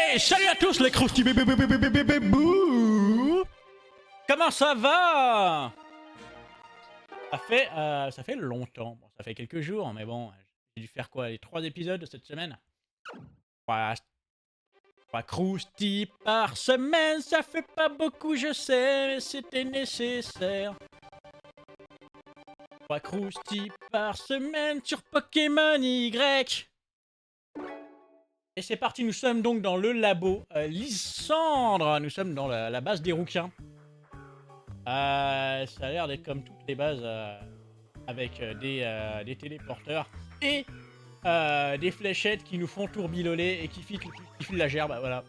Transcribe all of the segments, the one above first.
Hey, salut à tous les croustilles bébés. Comment ça va? Ça fait longtemps. Bon, ça fait quelques jours, mais bon, j'ai dû faire quoi, les 3 épisodes cette semaine? 3, 3 croustilles par semaine, ça fait pas beaucoup, je sais, mais c'était nécessaire. 3 croustilles par semaine sur Pokémon Y. Et c'est parti, nous sommes donc dans le labo Lysandre. Nous sommes dans la base des rouquins. Ça a l'air d'être comme toutes les bases avec des téléporteurs et des fléchettes qui nous font tourbiloler et qui filent la gerbe. Voilà.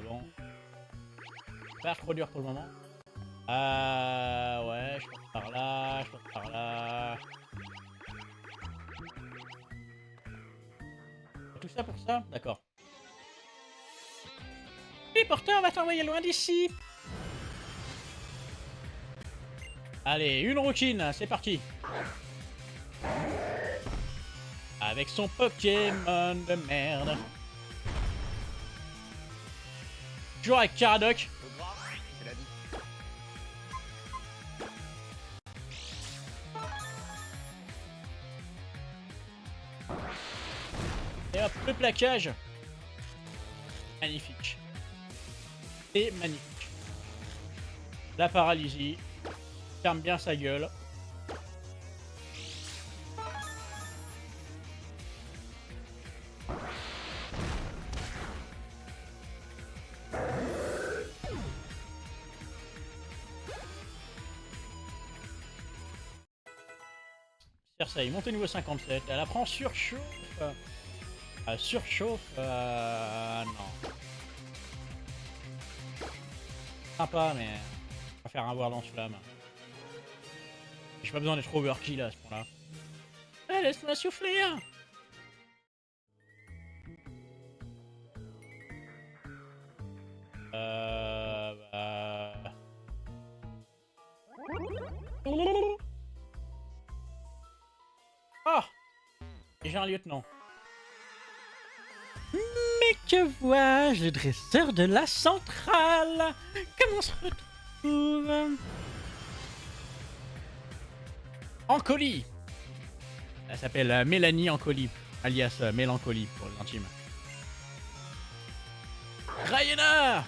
Bon. Pas trop dur pour le moment. Ouais, je passe par là, je passe par là. Tout ça pour ça? D'accord. Téléporteur va t'envoyer loin d'ici. Allez, une routine, c'est parti. Avec son Pokémon de merde. Toujours avec Caradoc. Et hop, le plaquage. Magnifique. C'est magnifique. La paralysie. Ferme bien sa gueule. Cersei, montée niveau 57. Elle apprend surchauffe. Surchauffe. Non. Sympa, mais on va faire un voir lance-flamme. J'ai pas besoin d'être overkill à ce point-là. Laisse-moi souffler. Bah... Ah! J'ai un lieutenant. Mais que vois-je, le dresseur de la centrale? Comment on se retrouve? Ancoli. Elle s'appelle Mélanie Ancoli, alias Mélancolie pour les intimes. Rayena.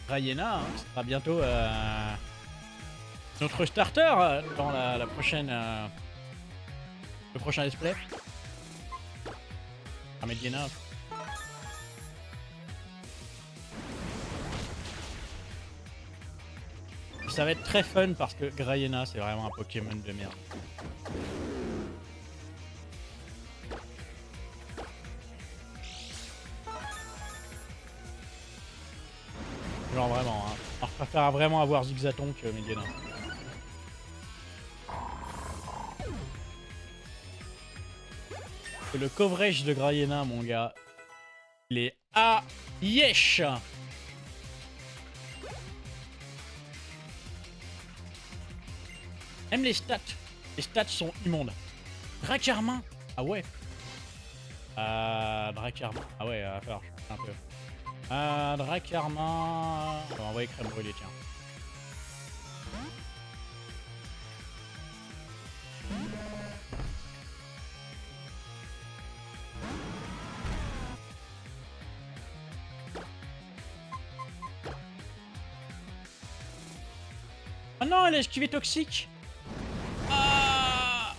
Rayena, hein, sera bientôt notre starter dans la prochaine... le prochain let's play. Mediana. Ça va être très fun parce que Grayena c'est vraiment un Pokémon de merde. Genre vraiment, hein. Alors, je préfère vraiment avoir Zigzaton que Mediana. Le coverage de Grayena, mon gars, il est à yesh. Même les stats sont immondes. Dracarmin, ah ouais. Dracarmin, ah ouais, à faire un peu. Dracarmin, on va envoyer crème brûlée, tiens. Oh non, elle a esquivé toxique. Ah.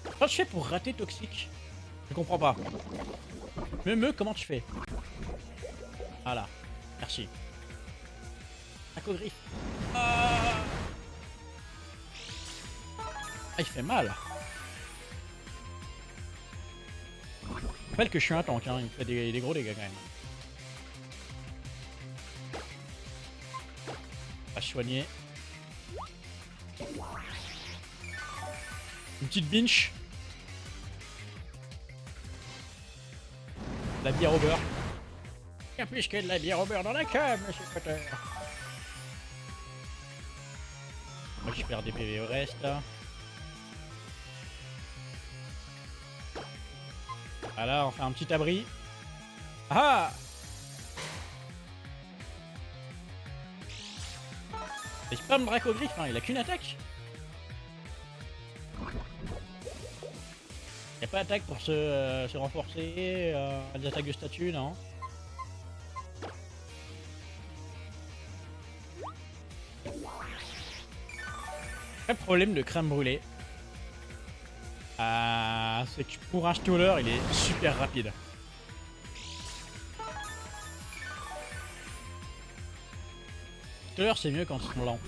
Comment tu fais pour rater toxique? Je comprends pas. Comment tu fais? Voilà, merci. Acogriffe. Ah, il fait mal. Je rappelle que je suis un tank, hein. Il me fait des gros dégâts quand même. On va soigner. Une petite binge. La bière au beurre. Il y a plus que de la bière au beurre dans la cave, monsieur Potter. Moi, je perds des PV au reste. Là. Voilà, on fait un petit abri. Ah! Il spam Dracogriffe, hein, il a qu'une attaque. Il n'y a pas d'attaque pour se renforcer, des attaques de statut, non? Le problème de crème brûlée, c'est que pour un Stoller, il est super rapide. Stoller, c'est mieux quand ils sont lents.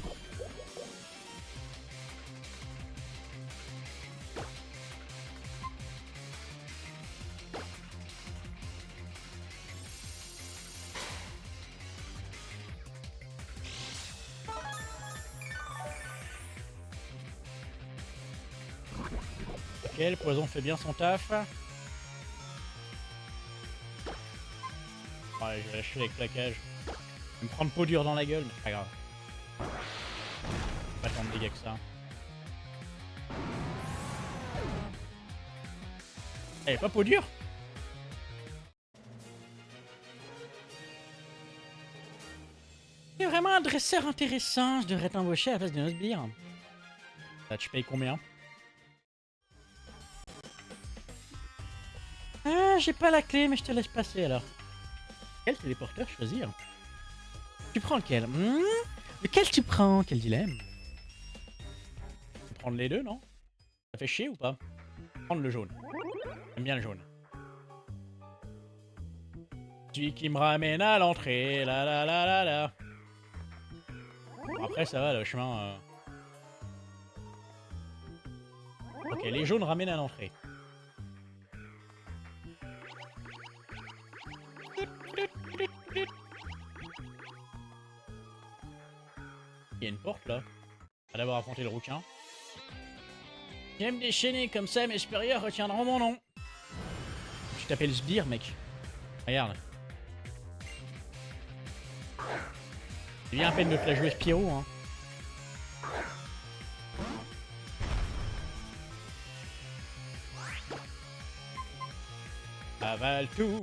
Ok, le poison fait bien son taf. Ouais, je vais lâcher avec plaquage. Je vais me prendre peau dure dans la gueule, mais c'est pas grave. Pas tant de dégâts que ça. Elle est pas peau dure? C'est vraiment un dresseur intéressant, je devrais t'embaucher à la place de Nosbeer. Là, tu payes combien? Ah, j'ai pas la clé, mais je te laisse passer alors. Quel téléporteur choisir? Tu prends lequel? Lequel tu prends? Quel dilemme? Prendre les deux, non? Ça fait chier ou pas? Prendre le jaune. J'aime bien le jaune. Celui qui me ramène à l'entrée, la la la la la. Bon, après ça va, le chemin... Ok, les jaunes ramènent à l'entrée. Il y a une porte là. On va d'abord affronter le rouquin. J'aime déchaîner comme ça, mes supérieurs retiendront mon nom. Tu t'appelles Sbire, mec. Regarde. C'est bien à peine de te la jouer Spyro, hein. Avale tout.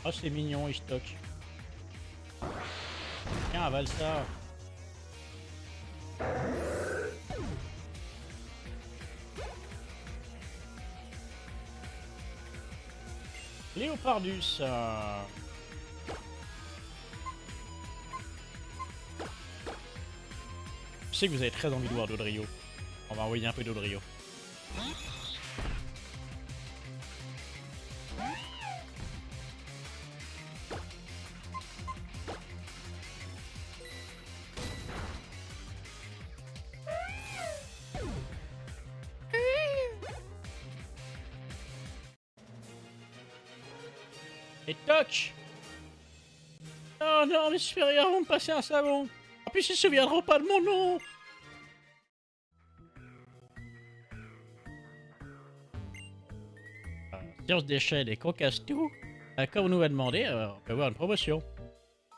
Oh, c'est mignon, il stocke. Tiens, avale ça. Léopardus. Je sais que vous avez très envie de voir Dodrio. On va envoyer un peu Dodrio. Et toc! Oh non, mes supérieurs vont me passer un savon. En plus, ils se souviendront pas de mon nom. Science d'échelle et qu'on casse tout. Comme on nous a demandé, on peut avoir une promotion.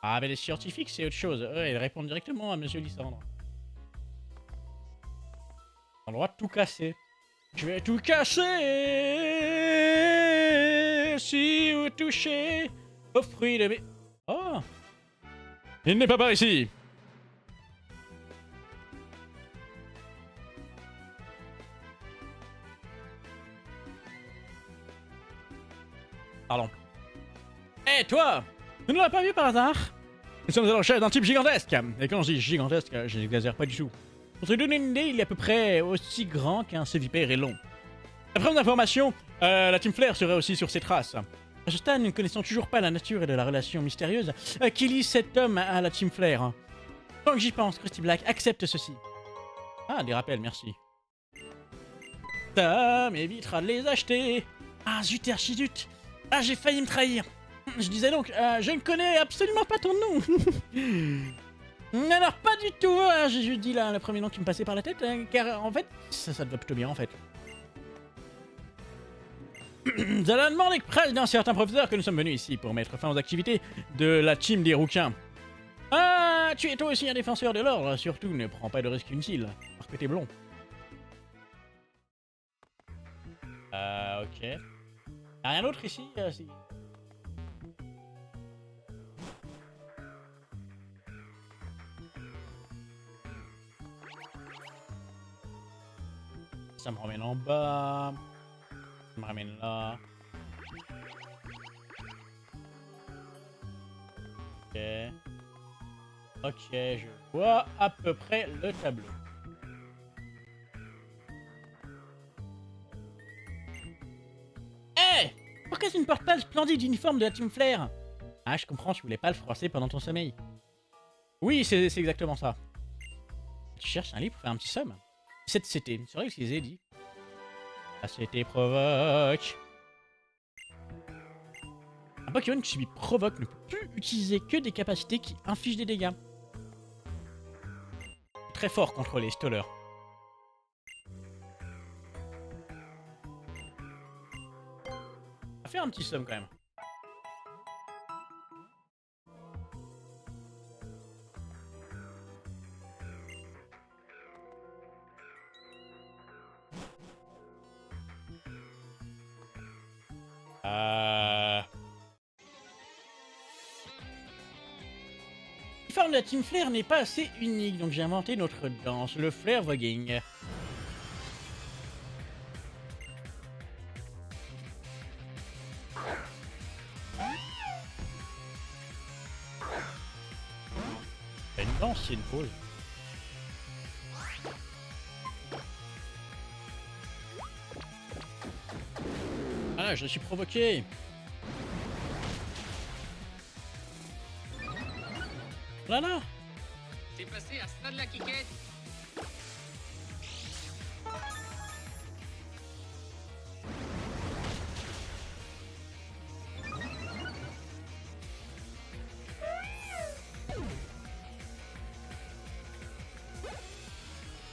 Ah, mais les scientifiques, c'est autre chose. Eux, ils répondent directement à Monsieur Lysandre. On a le droit de tout casser. Je vais tout casser si vous touchez aux fruits de mes... Oh! Il n'est pas par ici. Pardon. Hé, hey, toi! Vous ne l'avez pas vu par hasard? Nous sommes à la recherche d'un type gigantesque. Et quand je dis gigantesque, je n'exagère pas du tout. Pour te donner une idée, il est à peu près aussi grand qu'un sévipère et long. Après mon information, la Team Flare serait aussi sur ses traces. À ce stade, nous ne connaissons toujours pas la nature et de la relation mystérieuse qui lie cet homme à la Team Flare. Tant que j'y pense, Krusty Black accepte ceci. Ah, des rappels, merci. Ça m'évitera de les acheter. Ah, zut, archizut. Ah, j'ai failli me trahir. Je disais donc, je ne connais absolument pas ton nom. Alors, pas du tout. J'ai juste dit là, le premier nom qui me passait par la tête, car en fait, ça te va plutôt bien en fait. À la demande express d'un certain professeur que nous sommes venus ici pour mettre fin aux activités de la team des rouquins. Ah, tu es toi aussi un défenseur de l'ordre, surtout ne prends pas de risques inutiles, parce que t'es blond. Ok. Y'a rien d'autre ici si... Ça me ramène en bas. Ça me ramène là. Ok. Ok, je vois à peu près le tableau. Hé! Pourquoi tu ne portes pas le splendide uniforme de la Team Flair? Ah, je comprends, tu voulais pas le froisser pendant ton sommeil. Oui, c'est exactement ça. Tu cherches un livre pour faire un petit somme? Cette CT, c'est vrai que c'est dit. La CT provoque. Un Pokémon qui subit provoque ne peut plus utiliser que des capacités qui infligent des dégâts. Très fort contre les stallers. On va faire un petit somme quand même. L'uniforme de la Team Flair n'est pas assez unique, donc j'ai inventé notre danse, le Flair Voguing. Une danse, c'est une pause. Ah, je suis provoqué. Voilà. C'est passé à ça de la quiquette.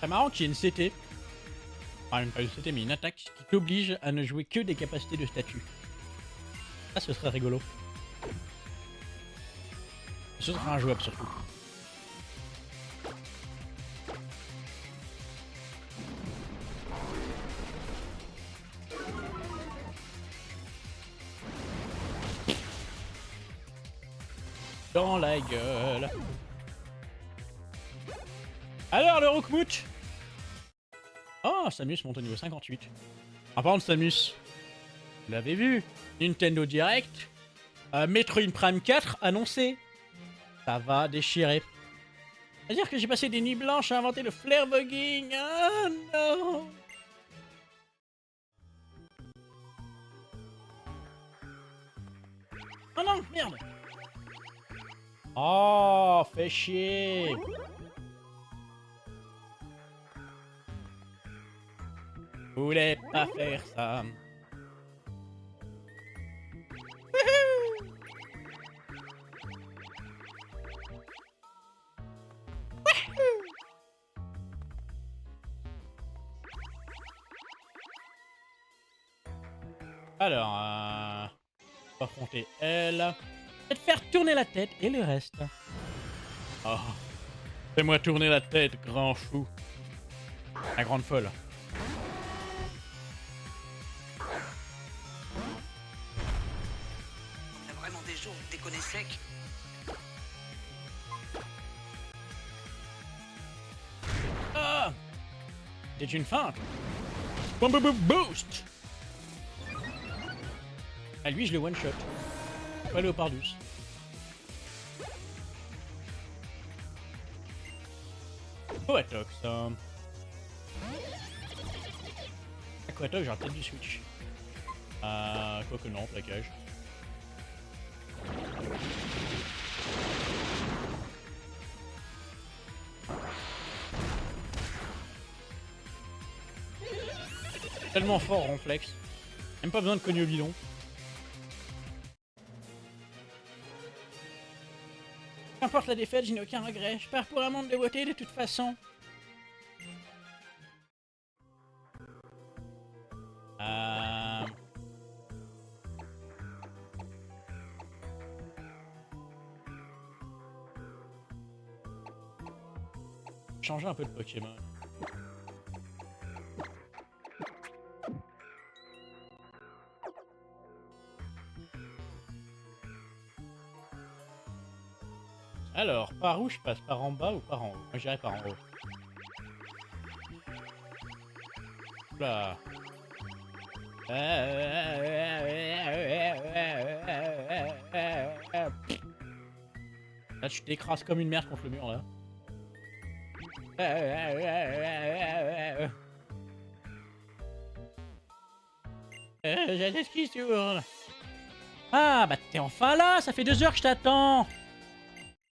C'est marrant qu'il y ait une CT. Enfin, pas une CT, mais une attaque qui t'oblige à ne jouer que des capacités de statut. Ça, ce serait rigolo. Ce serait injouable surtout. Dans la gueule. Alors, le Rookmoot. Oh, Samus monte au niveau 58. En parlant de Samus, vous l'avez vu, Nintendo Direct, Metroid Prime 4 annoncé. Ça va déchirer. C'est-à-dire que j'ai passé des nuits blanches à inventer le Flair Voguing. Ah non. Oh non, merde. Oh, fais chier. Je voulais pas faire ça. Alors, on va affronter elle. Et de faire tourner la tête et le reste. Oh, fais-moi tourner la tête, grand fou. La grande folle. On a vraiment des jours où déconner sec. Ah, c'est une feinte. Boom, boom, boom, boost. Ah, lui, je le one-shot. Pas Léopardus. Aquatox, ça. Aquatox, j'aurais peut-être du switch. Quoique non, plaquage. Tellement fort, Ronflex. Même pas besoin de cogner au bidon. Qu'importe la défaite, je n'ai aucun regret. Je pars pour un monde de beauté de toute façon. changer un peu de Pokémon. Alors, par où je passe? Par en bas ou par en haut? Moi j'irai par en haut. Là. Là tu t'écrases comme une merde contre le mur là. J'ai la tête qui tourne. Ah bah t'es enfin là, ça fait 2 heures que je t'attends.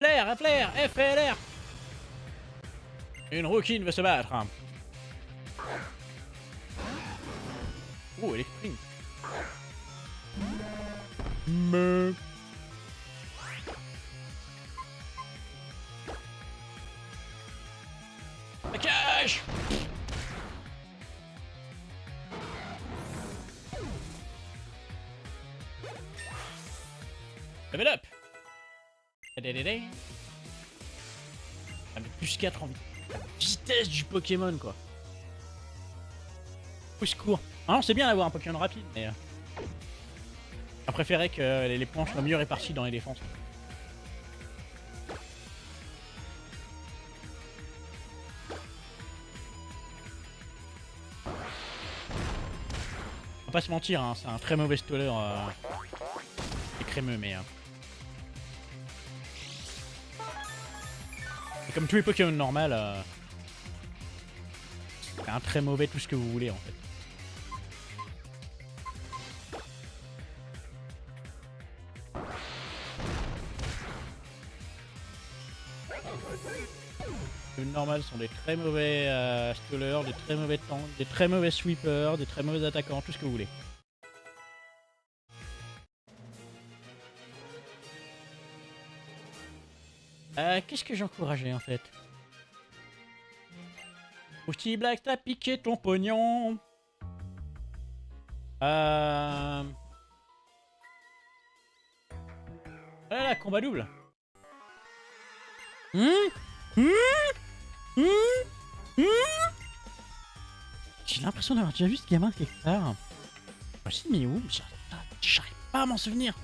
Flair, Flair, FLR. Une rouquine veut se battre. Oh, elle est sprint. Me. La cache. Level up. Ça met plus 4 en vitesse du Pokémon quoi. Au secours. Ah non, c'est bien d'avoir un Pokémon rapide, mais je préférais que les points soient mieux répartis dans les défenses. On va pas se mentir, hein, c'est un très mauvais stoller. C'est crémeux, mais... Et comme tous les Pokémon normaux, c'est un très mauvais tout ce que vous voulez en fait. Les normales sont des très mauvais stallers, des très mauvais tanks, des très mauvais sweepers, des très mauvais attaquants, tout ce que vous voulez. Qu'est-ce que j'encourageais en fait? Mousty Black, t'as piqué ton pognon. Ah là, combat double. J'ai l'impression d'avoir déjà vu ce gamin quelque part. Voici, mais où? J'arrive pas à m'en souvenir.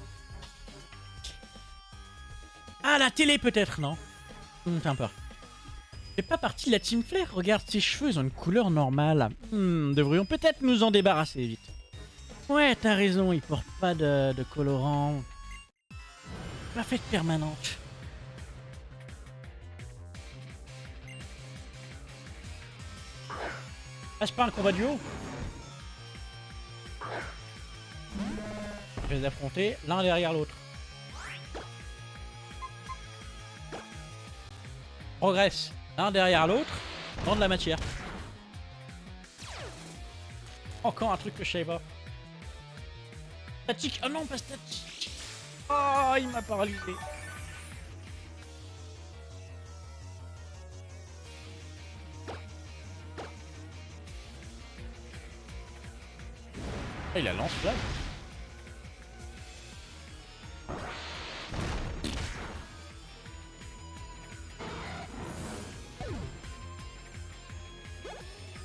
Ah, la télé peut-être, non? T'as peur. Fait pas partie de la Team Flair. Regarde, ses cheveux, ils ont une couleur normale. Devrions peut-être nous en débarrasser vite. Ouais, t'as raison, il porte pas de colorant. Pas fait de permanente. Ah, c'est pas un combat duo? Je vais les affronter l'un derrière l'autre. Progresse l'un derrière l'autre dans de la matière. Encore un truc que je savais pas. Statique. Oh non, pas statique. Oh, il m'a paralysé. Ah, il a lance-flamme.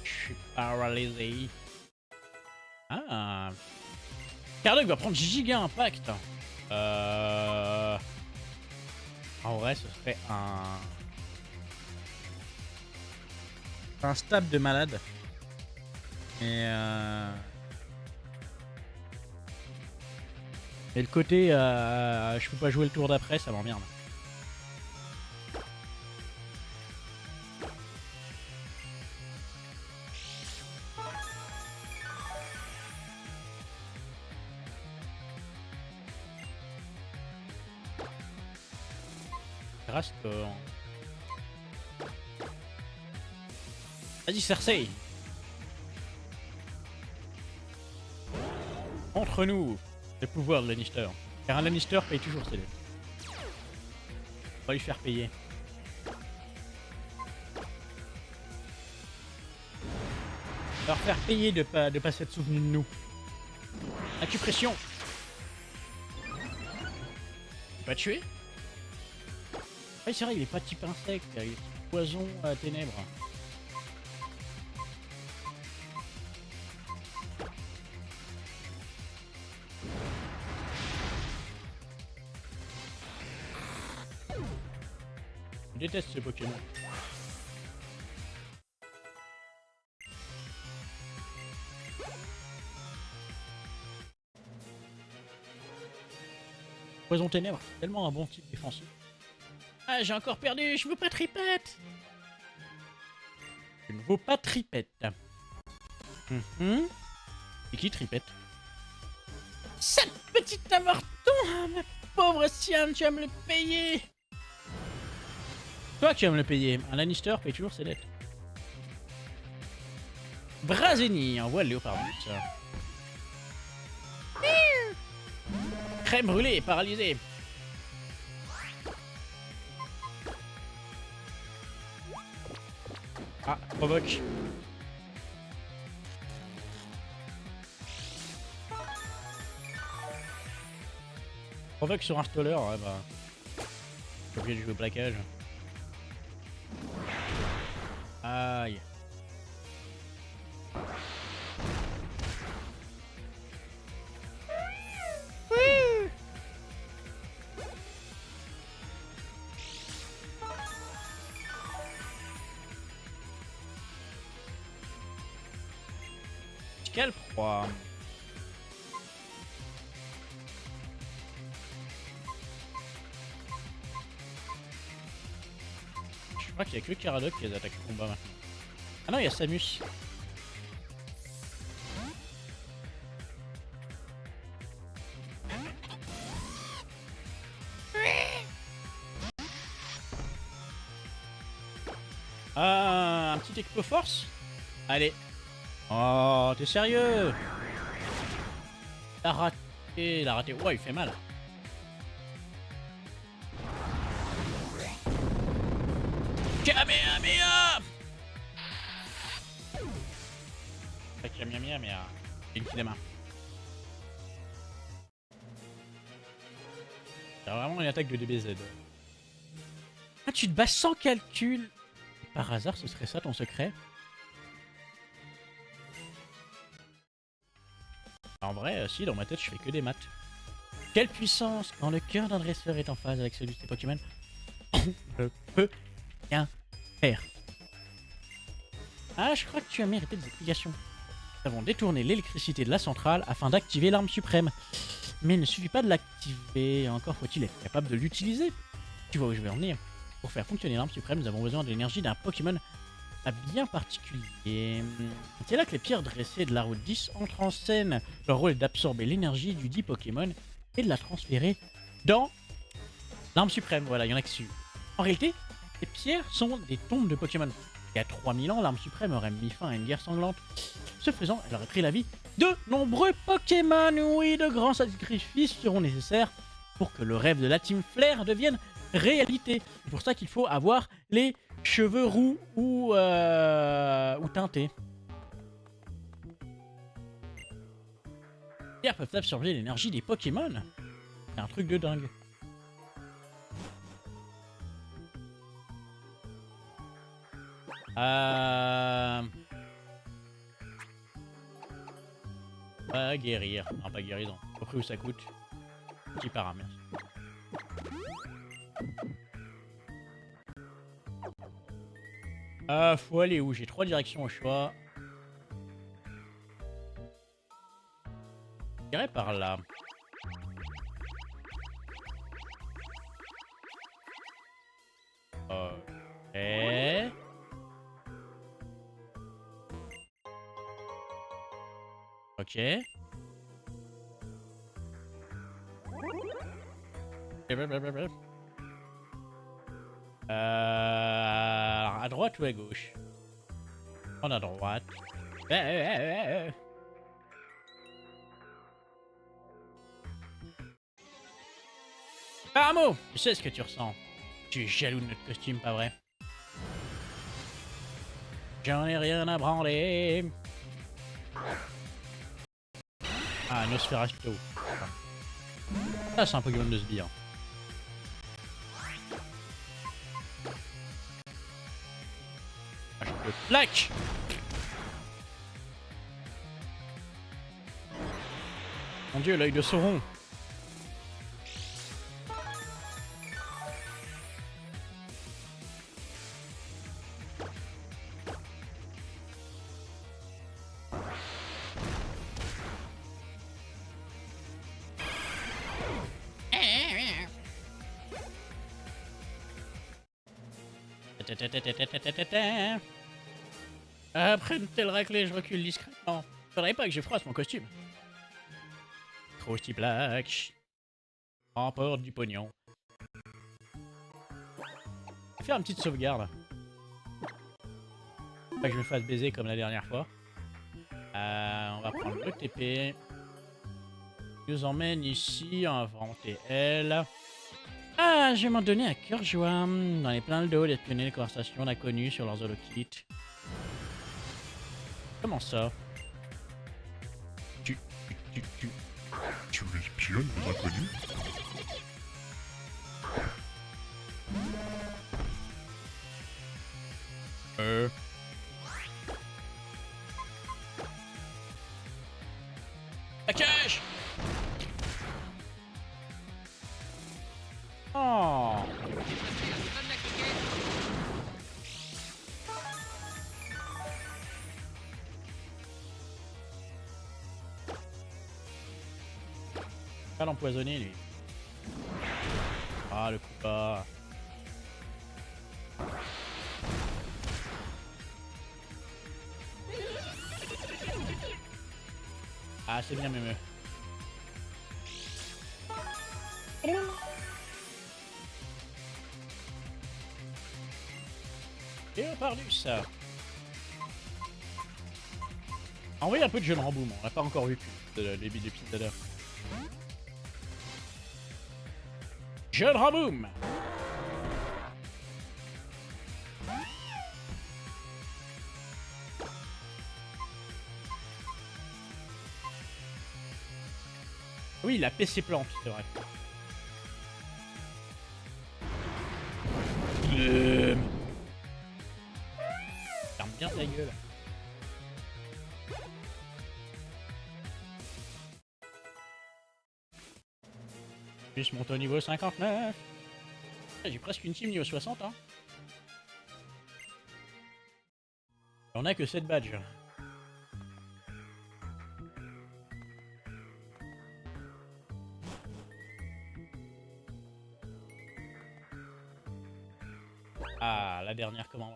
Je suis paralysé. Ah. Carduck va prendre giga impact. En vrai, ce serait un stab de malade. Et le côté je peux pas jouer le tour d'après, ça m'emmerde. Rastor. Vas-y, Cersei. Entre nous, le pouvoir de Lannister. Car un Lannister paye toujours ses dettes. On va lui faire payer. On va leur faire payer de pas s'être souvenu de nous. Acupression. Pas tué. Oui, c'est vrai, il est pas type insecte. Poison ténèbres. Je déteste ce Pokémon. Poison ténèbres, tellement un bon type défensif. Ah, j'ai encore perdu, je veux pas tripette. Je ne vaux pas tripette. Et qui tripette? Cette petite avorton. Ah, ma pauvre Siam, tu vas me le payer. Toi qui vas me le payer. Un Lannister paye toujours ses dettes. Brazeni, envoie le Léopardus. Crème brûlée, paralysée. Ah, provoque. Provoque sur un stoller, ouais bah. Je suis obligé de jouer au plaquage. Aïe. Quelle proie. Je crois qu'il n'y a que Caradoc qui a des attaques de combat maintenant. Ah non, il y a Samus. Ah, un petit Expo Force. Allez. Oh, t'es sérieux? Il a raté, il a raté. Ouais, il fait mal. Kamehameha! Kamehameha, mais il qui des mains. C'est vraiment une attaque de DBZ. Ah, tu te bats sans calcul. Par hasard, ce serait ça ton secret? En vrai, si, dans ma tête, je fais que des maths. Quelle puissance! Quand le cœur d'un dresseur est en phase avec celui de ses Pokémon, on ne peut rien faire. Ah, je crois que tu as mérité des explications. Nous avons détourné l'électricité de la centrale afin d'activer l'arme suprême. Mais il ne suffit pas de l'activer, encore faut-il être capable de l'utiliser. Tu vois où je vais en venir. Pour faire fonctionner l'arme suprême, nous avons besoin de l'énergie d'un Pokémon bien particulier. C'est là que les pierres dressées de la route 10 entrent en scène. Leur rôle est d'absorber l'énergie du dit Pokémon et de la transférer dans l'arme suprême. Voilà, il y en a que dessus. En réalité, les pierres sont des tombes de Pokémon. Il y a 3000 ans, l'arme suprême aurait mis fin à une guerre sanglante. Ce faisant, elle aurait pris la vie de nombreux Pokémon. Oui, de grands sacrifices seront nécessaires pour que le rêve de la Team Flare devienne réalité. C'est pour ça qu'il faut avoir les cheveux roux ou teintés. Les pierres peuvent absorber l'énergie des Pokémon. C'est un truc de dingue. Guérir. Non, pas guérison. Après où ça coûte. Petit para, merci. Faut aller où? J'ai 3 directions au choix. J'irai par là. Ok. Ok. À droite ou à gauche? On à droite. Paramo, je sais ce que tu ressens. Tu es jaloux de notre costume, pas vrai? J'en ai rien à branler. Ah, Nosferatu. Ça, c'est un Pokémon de sbire. Ah, je te plaque. Mon dieu, l'œil de Sauron. Après une telle raclée, je recule discrètement. Faudrait pas que je froisse mon costume. Krusty Black. Remporte du pognon. Je vais faire une petite sauvegarde. Pas que je me fasse baiser comme la dernière fois. On va prendre le TP. Il nous emmène ici, on va inventer elle. Ah, je vais m'en donner à cœur joie. Dans les pleins d'eau, d'espionner les conversations d'inconnus sur leurs holokits. Comment ça? Tu espionnes les inconnus? La cache! Oh! Donne la quiquette. Pas l'empoisonner, lui. Ah, le coup pas. Ah, c'est bien, mémeux. Et parlu ça. Envoyez un peu de jeune remboum, on l'a pas encore vu depuis le début de l'épisode. Jeune remboum. Oui, il a PC plante, c'est vrai. Ferme bien ta gueule. Juste monte au niveau 59. J'ai presque une team niveau 60, hein. On a que 7 badges. Ah, la dernière commande.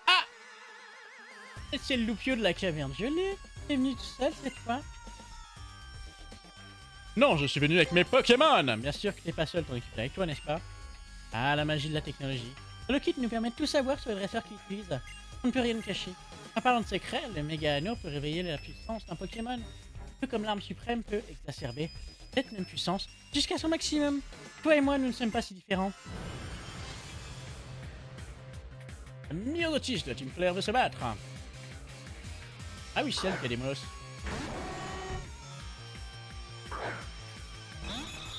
Ah! C'est le loupio de la caverne. Je l'ai. T'es venu tout seul cette fois? Non, je suis venu avec mes Pokémon. Bien sûr que t'es pas seul, ton équipe est avec toi, n'est-ce pas? Ah, la magie de la technologie. Le kit nous permet de tout savoir sur les dresseurs qui l'utilisent. On ne peut rien nous cacher. En parlant de secret, le méga anneau peut réveiller la puissance d'un Pokémon. Tout comme l'arme suprême peut exacerber cette même puissance jusqu'à son maximum. Toi et moi, nous ne sommes pas si différents. Le Myotis de la Team Flare veut se battre. Ah oui, c'est elle qui a des molosses.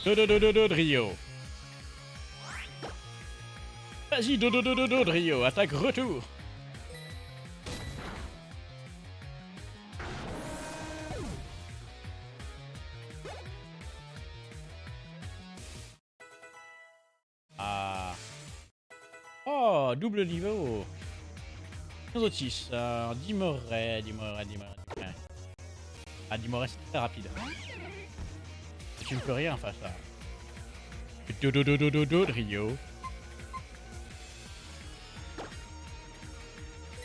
Drio. Vas-y, Drio, attaque retour. Ah. Oh, double niveau. Nozotis, Dimoret. Ah, Dimoret, c'est très rapide. Et tu ne peux rien face à... Drio.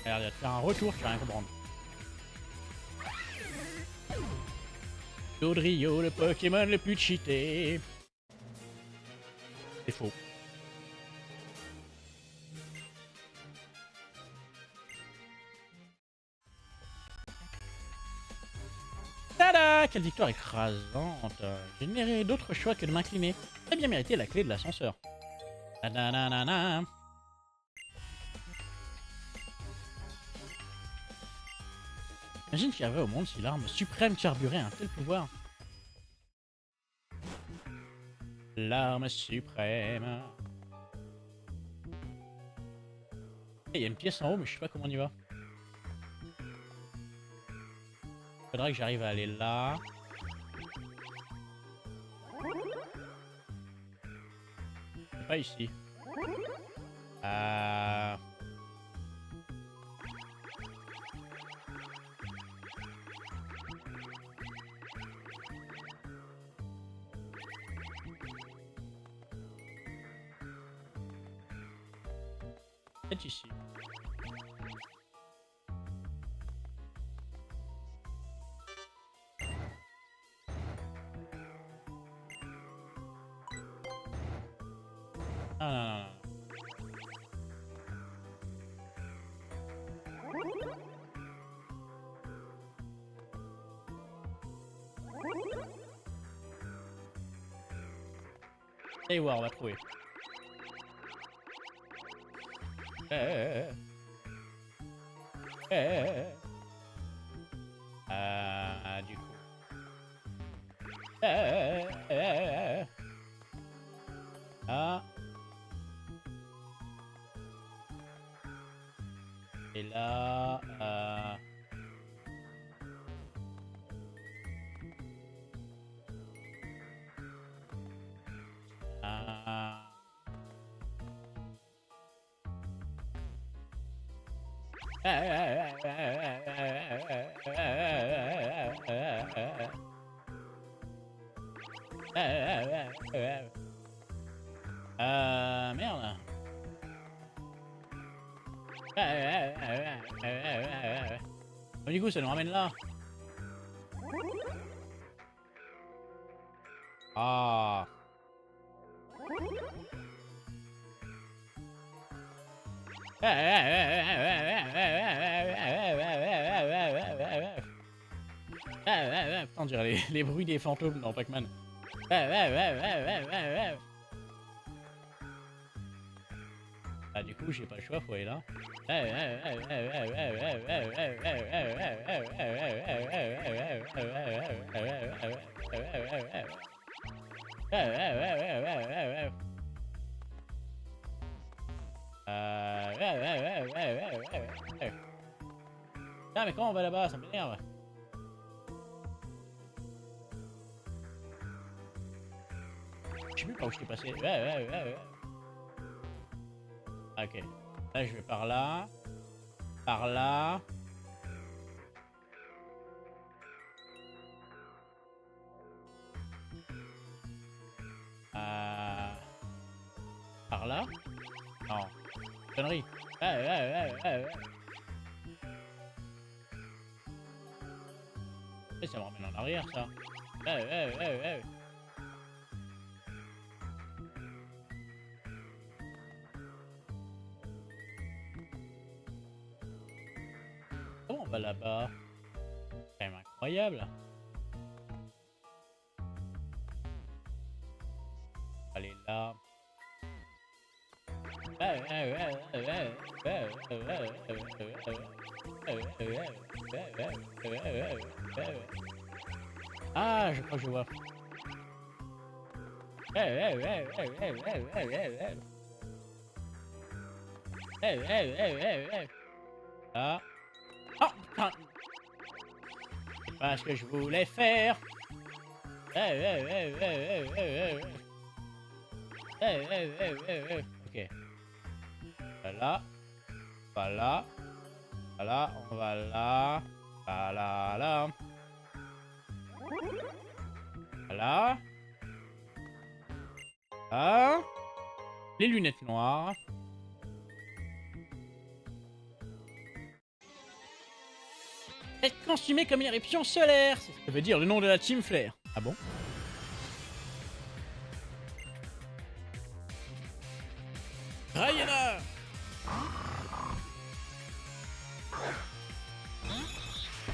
Regarde, il va te faire un retour, tu vas rien comprendre. Dodrio, le Pokémon le plus cheaté. C'est faux. Tada! Quelle victoire écrasante! Je n'aurais d'autre choix que de m'incliner. Très bien mérité la clé de l'ascenseur. Imagine qu'il y avait au monde si l'arme suprême carburait un tel pouvoir. L'arme suprême. Il y a une pièce en haut, mais je sais pas comment on y va. Faudrait que j'arrive à aller là. C'est pas ici. Peut-être ici. Non, non, non, non. Allez voir, on va trouver. Du coup. Ah. Et là. Merde. Du coup, ça nous ramène là. Ah. Putain, on dirait les bruits des fantômes dans Pac-Man. Ah, du coup, j'ai pas le choix, faut aller là. Ah, mais comment on va là-bas? Ça m'énerve. Je sais plus par où je t'ai passé. Ok. Là, je vais par là. Par là. Par là? Non. Connerie. Ça me ramène en arrière, ça. Comment on va là-bas? C'est quand même incroyable. Allez là. Ah, je crois que je vois. Ah. Oh, putain. C'est pas ce que je voulais faire. Ok. Voilà. Voilà. Voilà, on va là. Voilà, là. Voilà. Ah. Les lunettes noires. Être consumé comme une éruption solaire. C'est ce que veut dire le nom de la Team Flare. Ah bon? Rayana!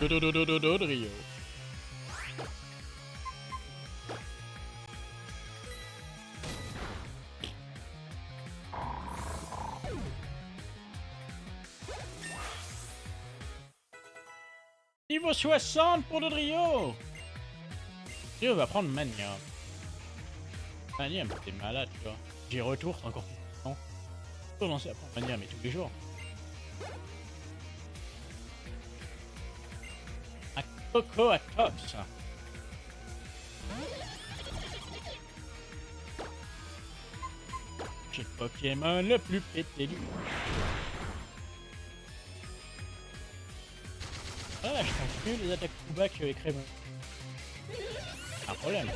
Rio. Niveau 60 pour Dodrio. Dodrio va prendre Mania. Mania, mais t'es malade, tu vois. J'y retourne encore plus puissant. Faut lancer à prendre Mania, mais tous les jours. Un Coco à Tops. J'ai le Pokémon le plus pété du monde. Ah, je pense mieux les attaques coup bas qu'avec Raymond. Un problème.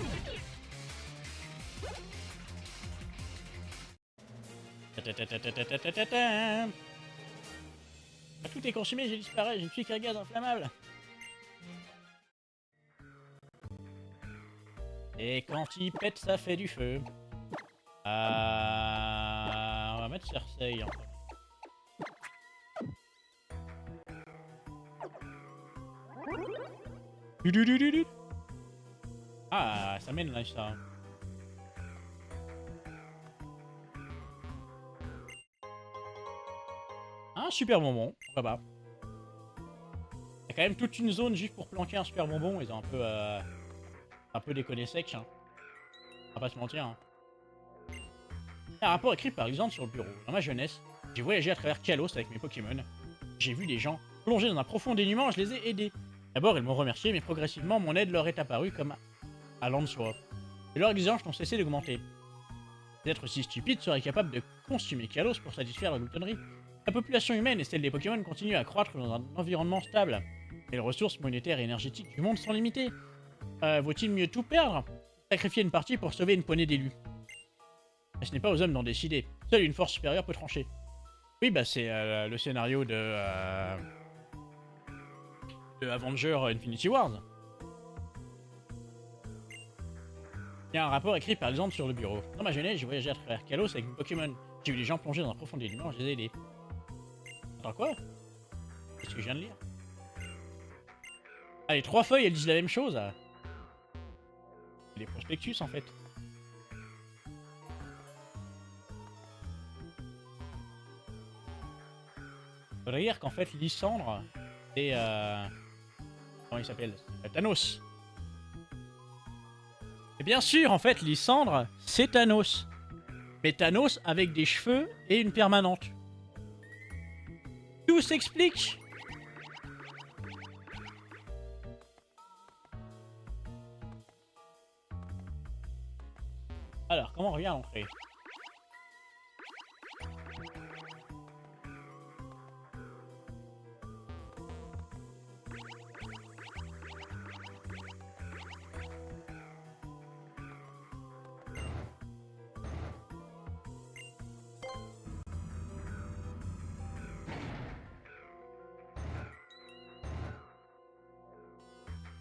Tout est consumé, j'ai disparu, je ne suis qu'un gaz inflammable. Et quand il pète, ça fait du feu. On va mettre Cersei en premier. Ah, ça mène là, ça. Un super bonbon, pourquoi pas. Il y a quand même toute une zone juste pour planquer un super bonbon. Ils ont un peu déconné sec. Hein. On va pas se mentir. Hein. Un rapport écrit par exemple sur le bureau. Dans ma jeunesse, j'ai voyagé à travers Kalos avec mes Pokémon. J'ai vu des gens plongés dans un profond dénuement, je les ai aidés. D'abord, ils m'ont remercié, mais progressivement, mon aide leur est apparue comme allant de soi. Et leurs exigences n'ont cessé d'augmenter. Des êtres si stupides seraient capables de consommer Kalos pour satisfaire leur gloutonnerie. La population humaine et celle des Pokémon continuent à croître dans un environnement stable. Et les ressources monétaires et énergétiques du monde sont limitées. Vaut-il mieux tout perdre? Sacrifier une partie pour sauver une poignée d'élus? Mais ce n'est pas aux hommes d'en décider. Seule une force supérieure peut trancher. Oui, bah c'est le scénario de Avenger Infinity Wars. Il y a un rapport écrit par exemple sur le bureau. Dans ma jeunesse, j'ai voyagé à travers Kalos avec mes Pokémon. J'ai vu des gens plonger dans un profond dénuement, je les ai aidés. Attends quoi? Qu'est-ce que je viens de lire? Ah, les 3 feuilles, elles disent la même chose. C'est des prospectus en fait. Faudrait dire qu'en fait, Lysandre, c'est... comment il s'appelle? Thanos. Et bien sûr, en fait, Lysandre, c'est Thanos. Mais Thanos avec des cheveux et une permanente. Tout s'explique. Alors, comment on revient à l'entrée?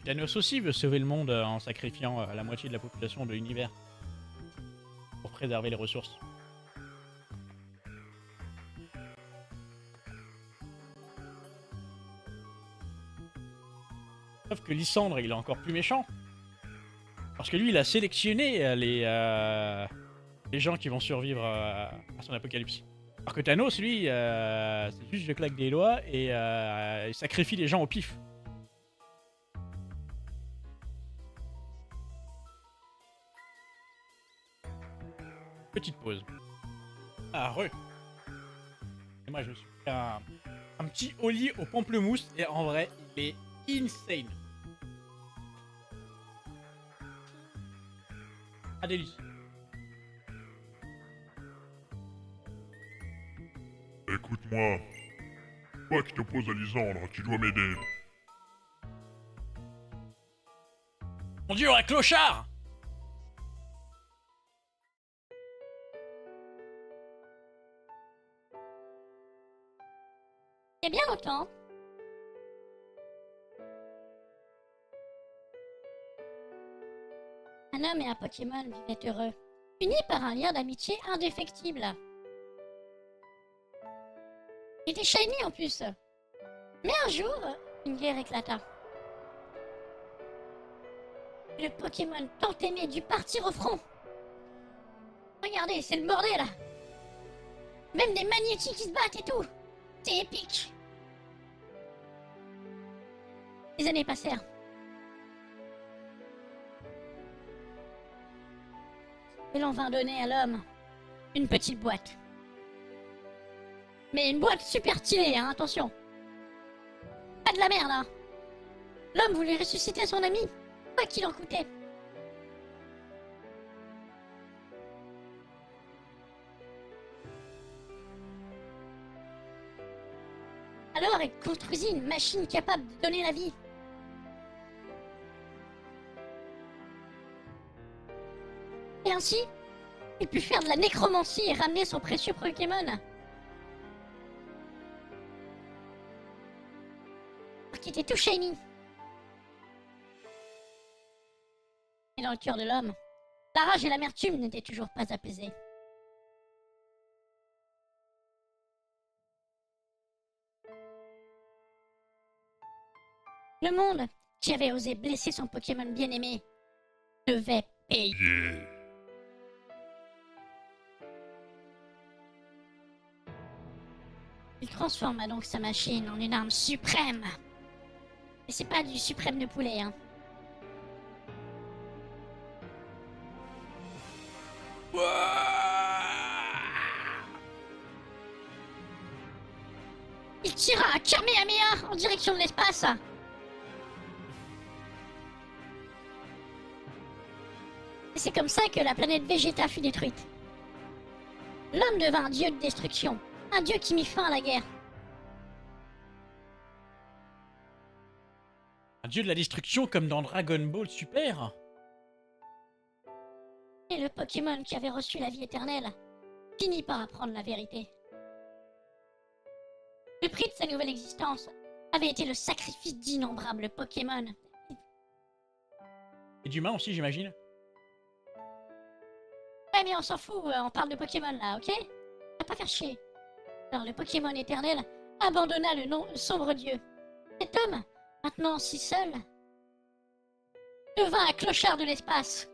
Thanos aussi veut sauver le monde en sacrifiant la moitié de la population de l'univers pour préserver les ressources. Sauf que Lysandre, il est encore plus méchant. Parce que lui, il a sélectionné les gens qui vont survivre à son apocalypse. Alors que Thanos, lui, c'est juste je claque des doigts et il sacrifie les gens au pif. Petite pause. Ah, re. Et moi, je me suis fait un petit Oli au pamplemousse et en vrai, il est insane. Ah, délice. Écoute-moi. Toi qui t'opposes à Lysandre, tu dois m'aider. Mon dieu, un clochard! Il y a bien longtemps, un homme et un Pokémon vivaient heureux, unis par un lien d'amitié indéfectible. Il était shiny en plus. Mais un jour, une guerre éclata. Le Pokémon tant aimé dut partir au front. Regardez, c'est le bordel là. Même des magnétiques qui se battent et tout. C'est épique. Les années passèrent. Et l'on vint donner à l'homme une petite boîte. Mais une boîte super stylée, hein, attention. Pas de la merde, hein. L'homme voulait ressusciter son ami, quoi qu'il en coûtait. Alors il construisit une machine capable de donner la vie. Et ainsi, il put faire de la nécromancie et ramener son précieux Pokémon. Qui était tout shiny. Et dans le cœur de l'homme, la rage et l'amertume n'étaient toujours pas apaisées. Le monde, qui avait osé blesser son Pokémon bien-aimé, devait payer. Yeah. Il transforma donc sa machine en une arme suprême. Et c'est pas du suprême de poulet, hein. Il tira un Kamehameha en direction de l'espace. Et c'est comme ça que la planète Vegeta fut détruite. L'homme devint un dieu de destruction, un dieu qui mit fin à la guerre. Un dieu de la destruction comme dans Dragon Ball Super. Et le Pokémon qui avait reçu la vie éternelle finit par apprendre la vérité. Le prix de sa nouvelle existence avait été le sacrifice d'innombrables Pokémon. Et d'humains aussi, j'imagine. Ouais, mais on s'en fout, on parle de Pokémon là, ok? On va pas faire chier. Alors le Pokémon éternel abandonna le sombre dieu. Cet homme, maintenant si seul, devint un clochard de l'espace.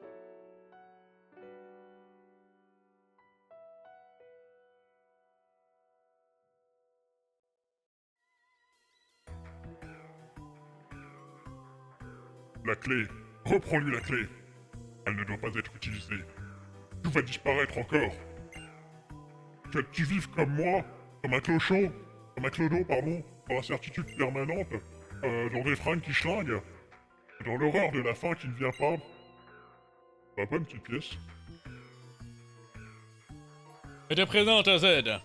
La clé. Reprends-lui la clé. Elle ne doit pas être utilisée. Tout va disparaître encore. Tu vives comme moi, comme un clochon, comme un clodo, pardon, dans la certitude permanente, dans des fringues qui schlinguent, dans l'horreur de la fin qui ne vient pas. Va pas une petite pièce. Je te présente à Z.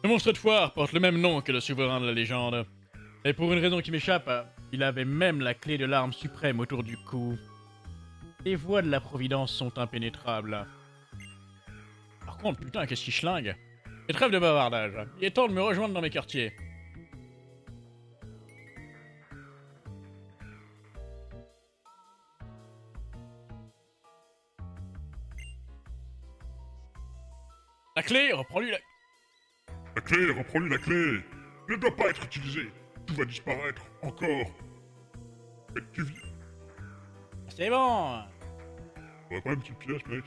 Ce monstre de foire porte le même nom que le souverain de la légende. Et pour une raison qui m'échappe, il avait même la clé de l'arme suprême autour du cou. Les voies de la Providence sont impénétrables. Par contre, putain, qu'est-ce qu'il schlingue? Et trêve de bavardage. Il est temps de me rejoindre dans mes quartiers. La clé, reprends-lui la... La clé, reprends-lui la clé. Elle ne doit pas être utilisée. Tout va disparaître, encore. Et tu vis. C'est bon. Va pas une petite pièce, mec.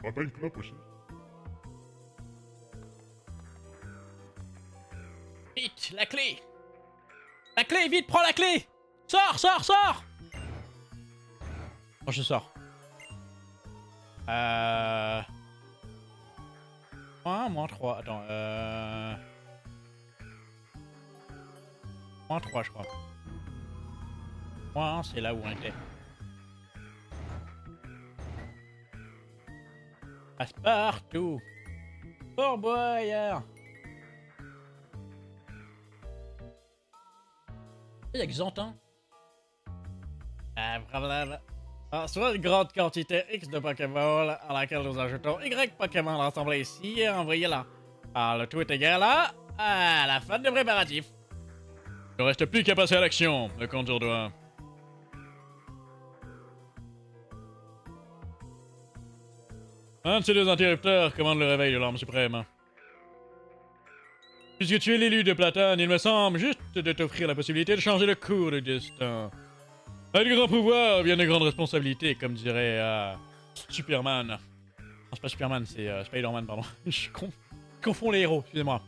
Va pas une clope aussi. Vite, la clé. La clé, vite, prends la clé. Sors, sors, sors. Oh, je sors. Moins 3, attends, Moins 3, je crois. Moins 1, c'est là où on était. Passe partout. Fort Boyard. Il y a Xantin. Soit une grande quantité X de Pokéballs à laquelle nous ajoutons Y Pokémon rassemblés ici et envoyés là. Alors le tout est égal à la fin des préparatifs. Il ne reste plus qu'à passer à l'action, le compte sur doigt. Un de ces deux interrupteurs commande le réveil de l'arme suprême. Puisque tu es l'élu de Platane, il me semble juste de t'offrir la possibilité de changer le cours du destin. Avec de grands pouvoirs viennent de grandes responsabilités, comme dirait Superman. Non, c'est pas Superman, c'est Spider-Man, pardon. Je confonds les héros, excusez-moi.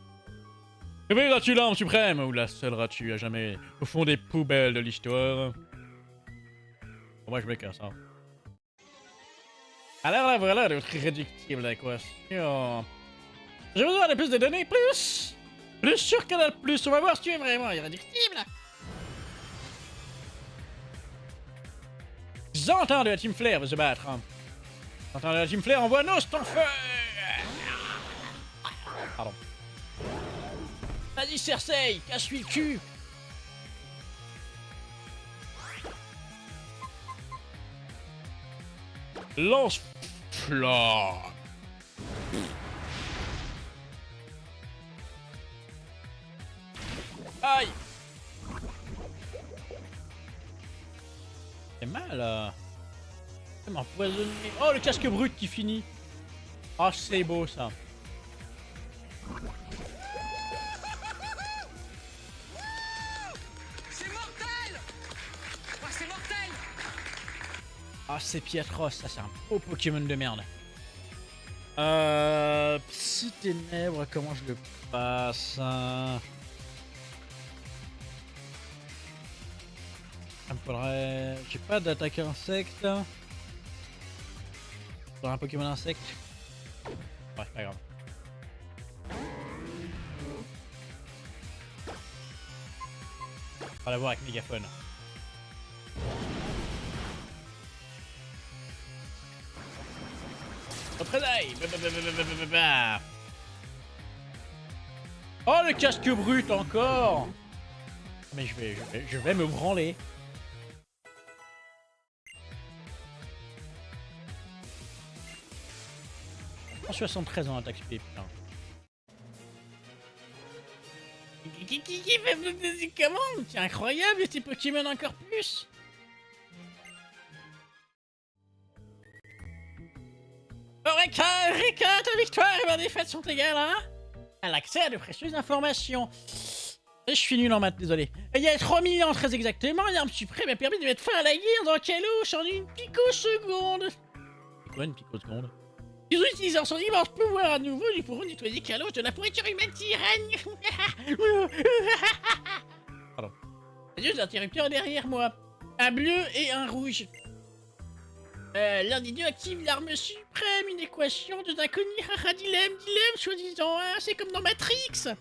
Réveilleras-tu l'arme suprême ou la scelleras-tu à jamais au fond des poubelles de l'histoire? Bon, moi je me casse, hein. Alors là, voilà, d'être irréductible l'équation. J'ai besoin de plus de données, plus! Plus sur Canal+, on va voir si tu es vraiment irréductible! J'entends de la Team Flair veut se battre. J'entends de la Team Flair envoie nos ton feu! Pardon. Vas-y Cersei, casse-lui le cul! Lance-flamme! Aïe! C'est mal, C'est m'empoisonner. Oh, le casque brut qui finit! Oh, c'est beau ça! C'est mortel! Ah, c'est mortel! Ah, c'est Pietros, ça c'est un beau Pokémon de merde. Psy Ténèbres, comment je le passe? Ça me faudrait... J'ai pas d'attaque insecte. Sur un Pokémon insecte. Ouais, c'est pas grave. On va la voir avec mégaphone. Représailles! Oh, le casque brut encore! Mais je vais me branler. En 73 en attaque spé, putain. Qui fait des commandes? C'est incroyable ces Pokémon encore plus! Oh, Rika, ta victoire et ma défaite sont égales, hein? À l'accès à de précieuses informations. Je suis nul en maths, désolé. Il y a 3000 ans très exactement, l'arme suprême m'a permis de mettre fin à la guerre dans Kalos en une picoseconde. C'est quoi une picoseconde? Si nous utilisons son immense pouvoir à nouveau, nous pourrons nettoyer Kalos de la pourriture humaine tyranne. Pardon. J'ai deux interrupteurs derrière moi. Un bleu et un rouge. L'un des deux active l'arme suprême, une équation de inconnus, haha, dilemme, soi-disant, hein, c'est comme dans Matrix.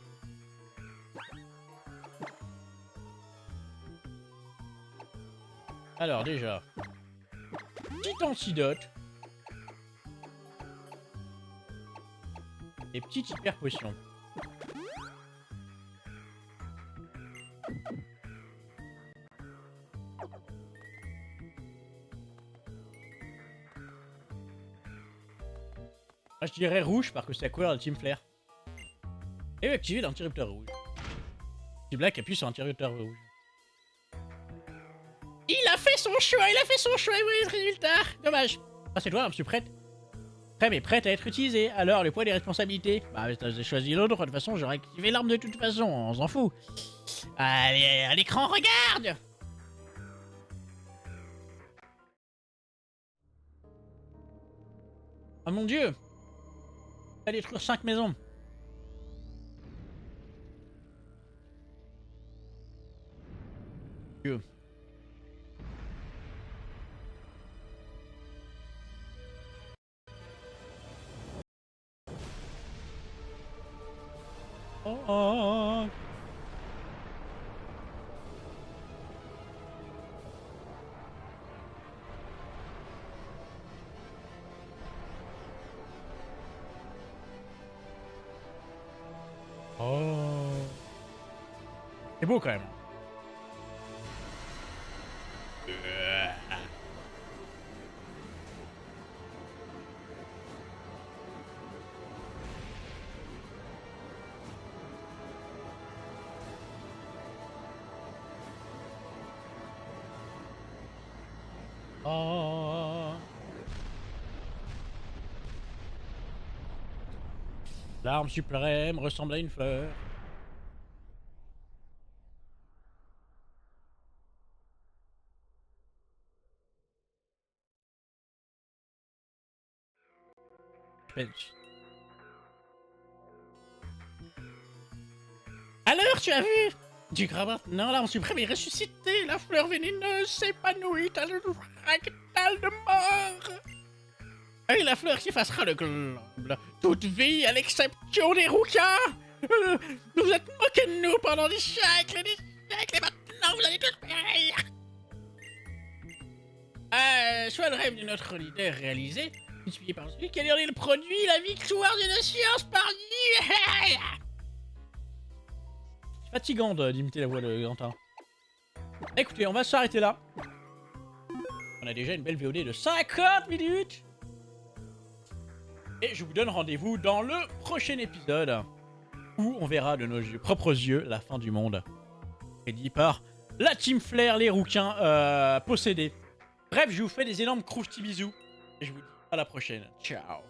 Alors déjà, petit antidote et petite hyper potion. Ah, je dirais rouge parce que c'est la couleur de Team Flair. Et activer l'interrupteur rouge. Si Black appuie sur l'interrupteur rouge. Il a fait son choix, et oui, le résultat. Dommage. Ah, c'est toi, je suis prête. Prêt, mais prête à être utilisée. Alors, le poids des responsabilités. Bah, j'ai choisi l'autre, de toute façon, j'aurais activé l'arme de toute façon, on s'en fout. Allez, à l'écran, regarde! Oh mon dieu! Il va détruire 5 maisons. Dieu. Oh, oh, oh. Oh. C'est beau quand même. Oh. L'arme suprême ressemble à une fleur. Bench. fleur, tu as vu? Du gras maintenant, l'arme suprême est ressuscitée. La fleur vénéneuse s'épanouit à le fractal de mort. Et la fleur s'effacera le globe. Toute vie à l'exception des rouquins. Vous êtes moqués de nous pendant des siècles, et maintenant vous allez tous périr. Soit le rêve de notre leader réalisé, multiplié par celui qui a donné le produit, la victoire d'une science perdue. C'est fatigant d'imiter la voix de Quentin. Écoutez, on va s'arrêter là. On a déjà une belle VOD de 50 minutes. Et je vous donne rendez-vous dans le prochain épisode, où on verra de nos propres yeux la fin du monde. Prédit par la Team Flair, les rouquins possédés. Bref, je vous fais des énormes croustilles bisous. Et je vous dis à la prochaine. Ciao.